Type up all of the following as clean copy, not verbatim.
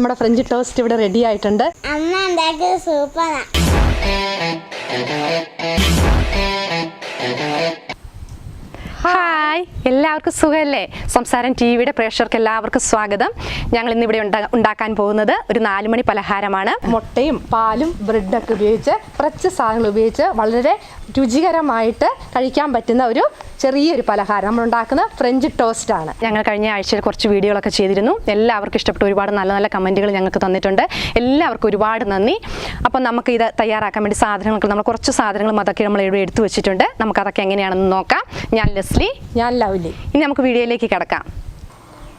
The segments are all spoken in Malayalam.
നമ്മുടെ ഫ്രഞ്ച് ടോസ്റ്റ് ഇവിടെ റെഡി ആയിട്ടുണ്ട്. അമ്മ ഉണ്ടാക്കിയത് സൂപ്പറാ. ഹായ്, എല്ലാവർക്കും സുഖമല്ലേ? സംസാരം ടിവിയുടെ പ്രേക്ഷകർക്ക് എല്ലാവർക്കും സ്വാഗതം. ഞങ്ങൾ ഇന്നിവിടെ ഉണ്ടാക്കാൻ പോകുന്നത് ഒരു 4 മണി പലഹാരമാണ്. മുട്ടയും പാലും ബ്രെഡൊക്കെ ഉപയോഗിച്ച് കുറച്ച് സാധനങ്ങൾ ഉപയോഗിച്ച് വളരെ രുചികരമായിട്ട് കഴിക്കാൻ പറ്റുന്ന ഒരു ചെറിയൊരു പലഹാരം നമ്മൾ ഉണ്ടാക്കുന്ന ഫ്രഞ്ച് ടോസ്റ്റ് ആണ്. ഞങ്ങൾ കഴിഞ്ഞ ആഴ്ചയിൽ കുറച്ച് വീഡിയോകളൊക്കെ ചെയ്തിരുന്നു. എല്ലാവർക്കും ഇഷ്ടപ്പെട്ടു. ഒരുപാട് നല്ല നല്ല കമൻറ്റുകൾ ഞങ്ങൾക്ക് തന്നിട്ടുണ്ട്. എല്ലാവർക്കും ഒരുപാട് നന്ദി. അപ്പം നമുക്ക് ഇത് തയ്യാറാക്കാൻ വേണ്ടി നമ്മൾ കുറച്ച് സാധനങ്ങളും അതൊക്കെ നമ്മൾ ഇവിടെ എടുത്തു വെച്ചിട്ടുണ്ട്. നമുക്കതൊക്കെ എങ്ങനെയാണെന്ന് നോക്കാം. ഞാൻ ലെസ്ലി, ഞാൻ ലവ്ലി. ഇനി നമുക്ക് വീഡിയോയിലേക്ക് കിടക്കാം.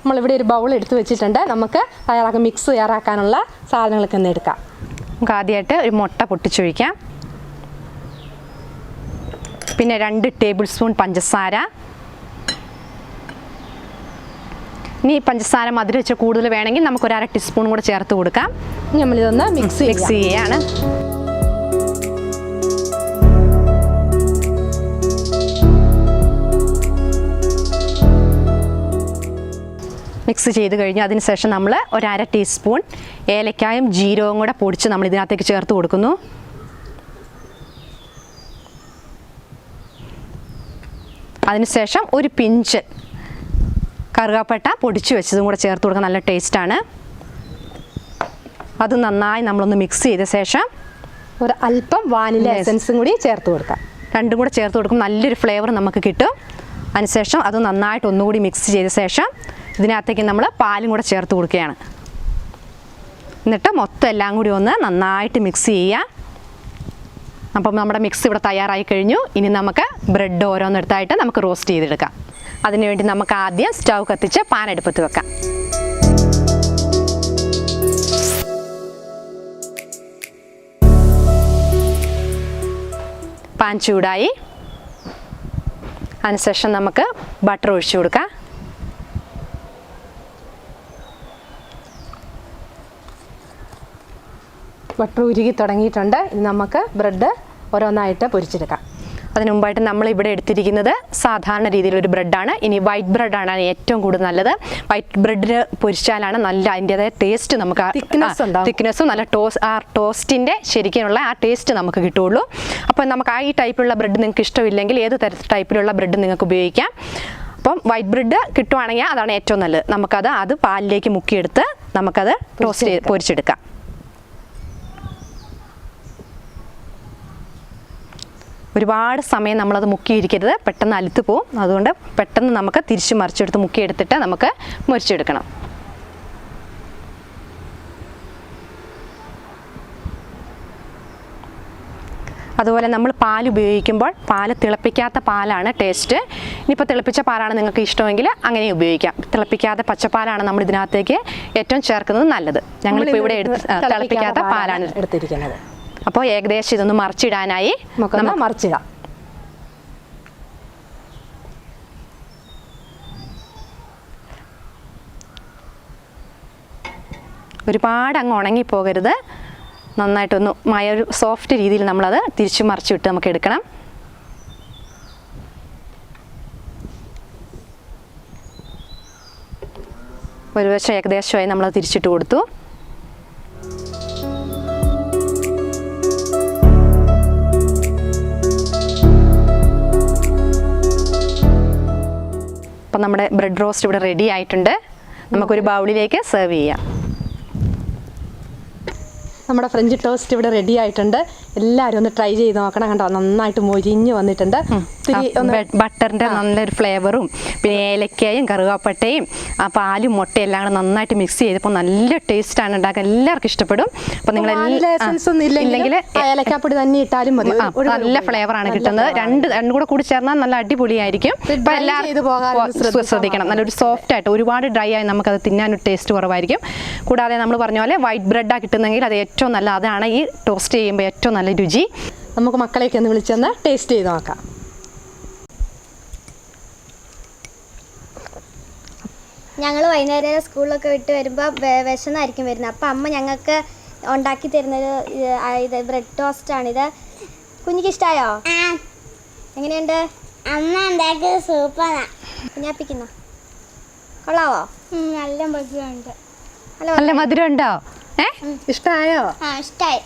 നമ്മളിവിടെ ഒരു ബൗൾ എടുത്ത് വെച്ചിട്ടുണ്ട്. നമുക്ക് മിക്സ് തയ്യാറാക്കാനുള്ള സാധനങ്ങളൊക്കെ ഒന്ന് എടുക്കാം. നമുക്ക് ആദ്യമായിട്ട് ഒരു മുട്ട പൊട്ടിച്ചൊഴിക്കാം. പിന്നെ 2 ടേബിൾ സ്പൂൺ പഞ്ചസാര. ഇനി പഞ്ചസാര മധുരം വെച്ച് കൂടുതൽ വേണമെങ്കിൽ നമുക്ക് 1/2 ടീസ്പൂൺ കൂടെ ചേർത്ത് കൊടുക്കാം. നമ്മളിതൊന്ന് മിക്സ് ചെയ്യാണ്. മിക്സ് ചെയ്ത് കഴിഞ്ഞ് അതിനുശേഷം നമ്മൾ 1/2 ടീസ്പൂൺ ഏലക്കായും ജീരകവും കൂടെ പൊടിച്ച് നമ്മൾ ഇതിനകത്തേക്ക് ചേർത്ത് കൊടുക്കുന്നു. അതിനുശേഷം ഒരു പിഞ്ച് കറുകപ്പട്ട പൊടിച്ച് വെച്ചതും കൂടെ ചേർത്ത് കൊടുക്കാൻ നല്ല ടേസ്റ്റാണ്. അത് നന്നായി നമ്മളൊന്ന് മിക്സ് ചെയ്ത ശേഷം ഒരു അല്പം വാനില എസൻസും കൂടി ചേർത്ത് കൊടുക്കാം. രണ്ടും കൂടെ ചേർത്ത് കൊടുക്കും നല്ലൊരു ഫ്ലേവർ നമുക്ക് കിട്ടും. അതിനുശേഷം അത് നന്നായിട്ട് ഒന്നുകൂടി മിക്സ് ചെയ്ത ശേഷം ഇതിനകത്തേക്ക് നമ്മൾ പാലും കൂടെ ചേർത്ത് കൊടുക്കുകയാണ്. എന്നിട്ട് മൊത്തം എല്ലാം കൂടി ഒന്ന് നന്നായിട്ട് മിക്സ് ചെയ്യുക. അപ്പം നമ്മുടെ മിക്സ് ഇവിടെ തയ്യാറായി കഴിഞ്ഞു. ഇനി നമുക്ക് ബ്രെഡ് ഓരോന്നെടുത്തായിട്ട് നമുക്ക് റോസ്റ്റ് ചെയ്തെടുക്കാം. അതിനുവേണ്ടി നമുക്ക് ആദ്യം സ്റ്റൗ കത്തിച്ച് പാൻ അടുപ്പത്ത് വെക്കാം. പാൻ ചൂടായി. അതിനുശേഷം നമുക്ക് ബട്ടർ ഒഴിച്ചു കൊടുക്കാം. ബട്ടർ ഉരുകി തുടങ്ങിയിട്ടുണ്ട്. ഇനി നമുക്ക് ബ്രെഡ് ഓരോന്നായിട്ട് പൊരിച്ചെടുക്കാം. അതിന് മുമ്പായിട്ട് നമ്മൾ ഇവിടെ എടുത്തിരിക്കുന്നത് സാധാരണ രീതിയിലൊരു ബ്രെഡാണ്. ഇനി വൈറ്റ് ബ്രെഡാണ് ഏറ്റവും കൂടുതൽ നല്ലത്. വൈറ്റ് ബ്രെഡിന് പൊരിച്ചാലാണ് നല്ല അതിൻ്റെതായ ടേസ്റ്റ് നമുക്ക് തിക്നെസ്സും നല്ല ടോസ്റ്റിൻ്റെ ശരിക്കുള്ള ആ ടേസ്റ്റ് നമുക്ക് കിട്ടുള്ളൂ. അപ്പോൾ നമുക്ക് ഈ ടൈപ്പിലുള്ള ബ്രെഡ് നിങ്ങൾക്ക് ഇഷ്ടമില്ലെങ്കിൽ ഏത് ടൈപ്പിലുള്ള ബ്രെഡ് നിങ്ങൾക്ക് ഉപയോഗിക്കാം. അപ്പം വൈറ്റ് ബ്രെഡ് കിട്ടുവാണെങ്കിൽ അതാണ് ഏറ്റവും നല്ലത്. നമുക്കത് പാലിലേക്ക് മുക്കിയെടുത്ത് നമുക്കത് പൊരിച്ചെടുക്കാം. ഒരുപാട് സമയം നമ്മളത് മുക്കിയിരിക്കരുത്, പെട്ടെന്ന് അലുത്ത് പോവും. അതുകൊണ്ട് പെട്ടെന്ന് നമുക്ക് തിരിച്ച് മറിച്ചെടുത്ത് മുക്കിയെടുത്തിട്ട് നമുക്ക് മുറിച്ചെടുക്കണം. അതുപോലെ നമ്മൾ പാൽ ഉപയോഗിക്കുമ്പോൾ തിളപ്പിക്കാത്ത പാലാണ് ടേസ്റ്റ്. ഇനിയിപ്പോൾ തിളപ്പിച്ച പാലാണ് നിങ്ങൾക്ക് ഇഷ്ടമെങ്കിൽ അങ്ങനെ ഉപയോഗിക്കാം. തിളപ്പിക്കാത്ത പച്ചപ്പാലാണ് നമ്മൾ ഇതിനകത്തേക്ക് ഏറ്റവും ചേർക്കുന്നത് നല്ലത്. ഞങ്ങളിപ്പോൾ ഇവിടെ തിളപ്പിക്കാത്ത പാലാണ് എടുത്തിരിക്കുന്നത്. അപ്പോൾ ഏകദേശം ഇതൊന്ന് മറിച്ചിടാനായി നമുക്ക് മറിച്ചിടാം. ഒരുപാട് അങ്ങ് ഉണങ്ങിപ്പോകരുത്. നന്നായിട്ടൊന്ന് ഒരു സോഫ്റ്റ് രീതിയിൽ നമ്മളത് തിരിച്ചു മറിച്ചിട്ട് നമുക്ക് എടുക്കണം. ഒരു വശം ഏകദേശമായി നമ്മളത് തിരിച്ചിട്ട് കൊടുത്തു. അപ്പം നമ്മുടെ ബ്രെഡ് റോസ്റ്റ് ഇവിടെ റെഡി ആയിട്ടുണ്ട്. നമുക്കൊരു ബൗളിലേക്ക് സെർവ് ചെയ്യാം. നമ്മുടെ ഫ്രഞ്ച് ടോസ്റ്റ് ഇവിടെ റെഡി ആയിട്ടുണ്ട്. എല്ലാവരും ഒന്ന് ട്രൈ ചെയ്ത് നോക്കണം. കണ്ടോ, നന്നായിട്ട് മൊരിഞ്ഞ് വന്നിട്ടുണ്ട്. ബട്ടറിൻ്റെ നല്ലൊരു ഫ്ലേവറും പിന്നെ ഏലക്കായും കറുവാപ്പട്ടയും ആ പാലും മുട്ടയും എല്ലാം കൂടെ നന്നായിട്ട് മിക്സ് ചെയ്തപ്പോൾ നല്ല ടേസ്റ്റാണ് ഉണ്ടാക്കാൻ. എല്ലാവർക്കും ഇഷ്ടപ്പെടും. അപ്പം നിങ്ങൾ ഇല്ലെങ്കിൽ ഏലക്കാപ്പൊടി തന്നെ ഇട്ടാലും മതി. നല്ല ഫ്ലേവറാണ് കിട്ടുന്നത്. രണ്ടും കൂടെ ചേർന്നാൽ നല്ല അടിപൊളിയായിരിക്കും. അപ്പം എല്ലാവരും ശ്രദ്ധിക്കണം. നല്ലൊരു സോഫ്റ്റ് ആയിട്ട്, ഒരുപാട് ഡ്രൈ ആയി നമുക്കത് തിന്നാനൊരു ടേസ്റ്റ് കുറവായിരിക്കും. കൂടാതെ നമ്മൾ പറഞ്ഞ പോലെ വൈറ്റ് ബ്രെഡാണ് കിട്ടുന്നെങ്കിൽ അത് ഏറ്റവും നല്ല, അതാണ് ഈ ടോസ്റ്റ് ചെയ്യുമ്പോൾ ഏറ്റവും നല്ല രുചി. നമുക്ക് മക്കളെയൊക്കെ ഒന്ന് വിളിച്ചൊന്ന് ടേസ്റ്റ് ചെയ്ത് നോക്കാം. ഞങ്ങൾ വൈകുന്നേരം സ്കൂളിലൊക്കെ വിട്ട് വരുമ്പോൾ വിശന്നായിരിക്കും വരുന്നത്. അപ്പം അമ്മ ഞങ്ങൾക്ക് ഉണ്ടാക്കി തരുന്നൊരു ഇത് ബ്രെഡ് ടോസ്റ്റാണിത്. കുഞ്ഞിക്ക് ഇഷ്ടമായോ? എങ്ങനെയുണ്ട്? അമ്മ ഉണ്ടാക്കിയത് സൂപ്പറാണ്. കുഞ്ഞാപ്പിക്കുന്നോ? കൊള്ളാവോ? നല്ല മധുരമുണ്ട്. നല്ല മധുരം ഉണ്ടോ? ഇഷ്ടമായോ? ഇഷ്ടായി.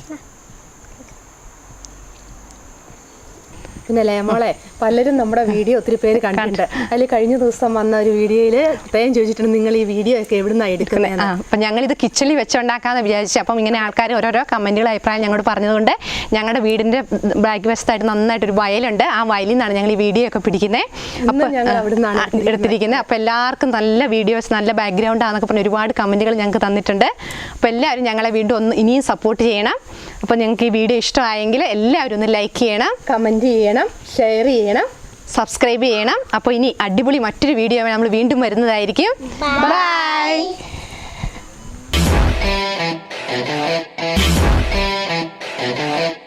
പിന്നെ മോളെ പലരും നമ്മുടെ വീഡിയോ ഒത്തിരി പേര് കണ്ടിട്ടുണ്ട്. അതിൽ കഴിഞ്ഞ ദിവസം വന്ന ഒരു വീഡിയോയിൽ പ്രത്യേകം ചോദിച്ചിട്ടുണ്ട് നിങ്ങൾ ഈ വീഡിയോ ഒക്കെ എവിടുന്നാണ് എടുക്കുന്നത്. അപ്പം ഞങ്ങളിത് കിച്ചണിൽ വെച്ചുണ്ടാക്കാന്ന് വിചാരിച്ചു. അപ്പം ഇങ്ങനെ ആൾക്കാർ ഓരോരോ കമൻറ്റുകൾ അഭിപ്രായം ഞങ്ങളോട് പറഞ്ഞതുകൊണ്ട് ഞങ്ങളുടെ വീടിൻ്റെ ബാക്ക് വശത്തായിട്ട് നന്നായിട്ടൊരു വയലുണ്ട്. ആ വയലിൽ നിന്നാണ് ഞങ്ങൾ ഈ വീഡിയോ ഒക്കെ പിടിക്കുന്നത്. അപ്പം ഞങ്ങൾ അവിടെ നിന്നാണ് എടുത്തിരിക്കുന്നത്. അപ്പോൾ എല്ലാവർക്കും നല്ല വീഡിയോസ് നല്ല ബാക്ക്ഗ്രൗണ്ട് ആണെന്നൊക്കെ പറഞ്ഞ് ഒരുപാട് കമൻറ്റുകൾ ഞങ്ങൾക്ക് തന്നിട്ടുണ്ട്. അപ്പോൾ എല്ലാവരും ഞങ്ങളെ വീണ്ടും ഒന്ന് ഇനിയും സപ്പോർട്ട് ചെയ്യണം. അപ്പോൾ ഞങ്ങൾക്ക് ഈ വീഡിയോ ഇഷ്ടമായെങ്കിൽ എല്ലാവരും ഒന്ന് ലൈക്ക് ചെയ്യണം, കമൻറ്റ് ചെയ്യണം, ഷെയർ ചെയ്യണം, സബ്സ്ക്രൈബ് ചെയ്യണം. അപ്പോൾ ഇനി അടിപൊളി മറ്റൊരു വീഡിയോ നമ്മൾ വീണ്ടും വരുന്നതായിരിക്കും. ബൈ.